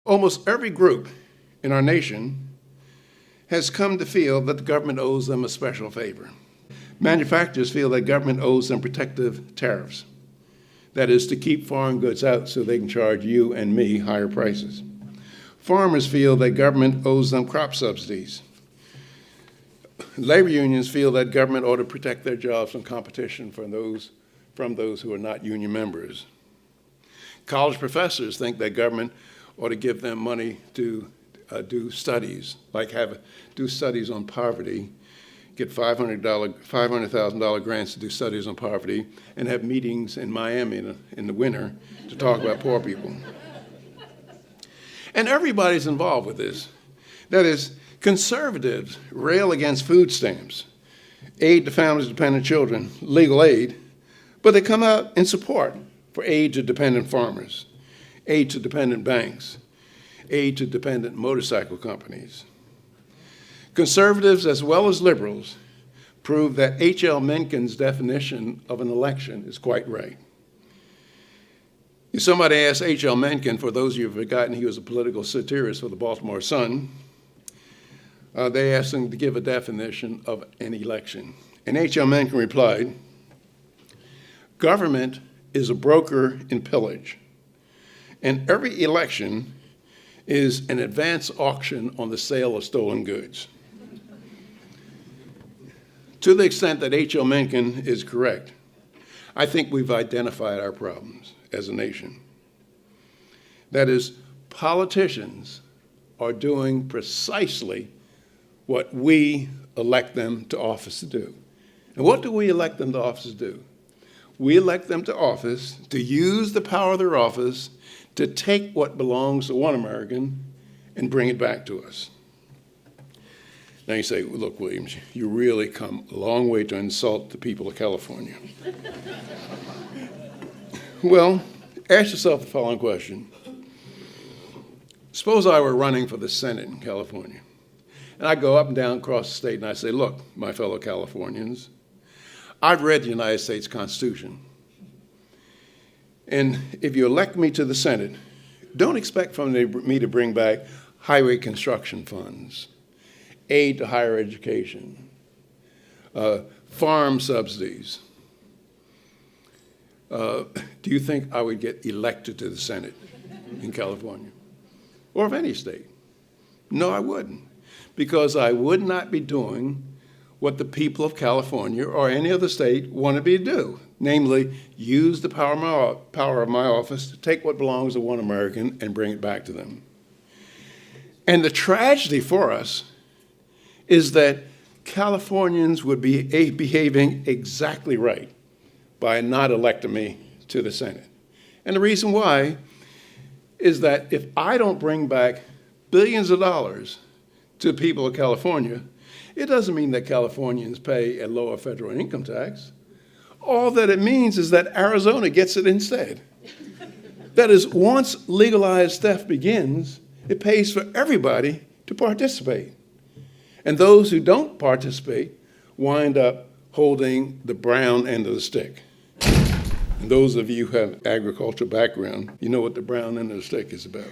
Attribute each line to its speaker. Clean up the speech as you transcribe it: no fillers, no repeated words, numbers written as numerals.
Speaker 1: Almost every group in our nation has come to feel that the government owes them a special favor. Manufacturers feel that government owes them protective tariffs. That is, to keep foreign goods out so they can charge you and me higher prices. Farmers feel that government owes them crop subsidies. Labor unions feel that government ought to protect their jobs from competition from those who are not union members. College professors think that government ought to give them money to do studies, like do studies on poverty, get $500,000 grants to do studies on poverty, and have meetings in Miami in the winter to talk about poor people. And everybody's involved with this. That is, conservatives rail against food stamps, aid to families with dependent children, legal aid, but they come out in support for aid to dependent farmers, aid to dependent banks, aid to dependent motorcycle companies. Conservatives, as well as liberals, prove that H.L. Mencken's definition of an election is quite right. If somebody asked H.L. Mencken, for those of you who have forgotten, he was a political satirist for the Baltimore Sun, they asked him to give a definition of an election. And H.L. Mencken replied, "Government is a broker in pillage, and every election is an advance auction on the sale of stolen goods." To the extent that H.L. Mencken is correct, I think we've identified our problems as a nation. That is, politicians are doing precisely what we elect them to office to do. And what do we elect them to office to do? We elect them to office to use the power of their office to take what belongs to one American and bring it back to us. Now you say, well, look, Williams, you really come a long way to insult the people of California. Well, ask yourself the following question. Suppose I were running for the Senate in California, and I go up and down across the state and I say, look, my fellow Californians, I've read the United States Constitution. And if you elect me to the Senate, don't expect from me to bring back highway construction funds, aid to higher education, farm subsidies. Do you think I would get elected to the Senate in California or of any state? No, I wouldn't, because I would not be doing what the people of California or any other state wanted me to do, namely use the power of my office to take what belongs to one American and bring it back to them. And the tragedy for us is that Californians would be behaving exactly right by not electing me to the Senate. And the reason why is that if I don't bring back billions of dollars to the people of California, it doesn't mean that Californians pay a lower federal income tax. All that it means is that Arizona gets it instead. That is, once legalized theft begins, it pays for everybody to participate. And those who don't participate wind up holding the brown end of the stick. And those of you who have agricultural background, you know what the brown end of the stick is about.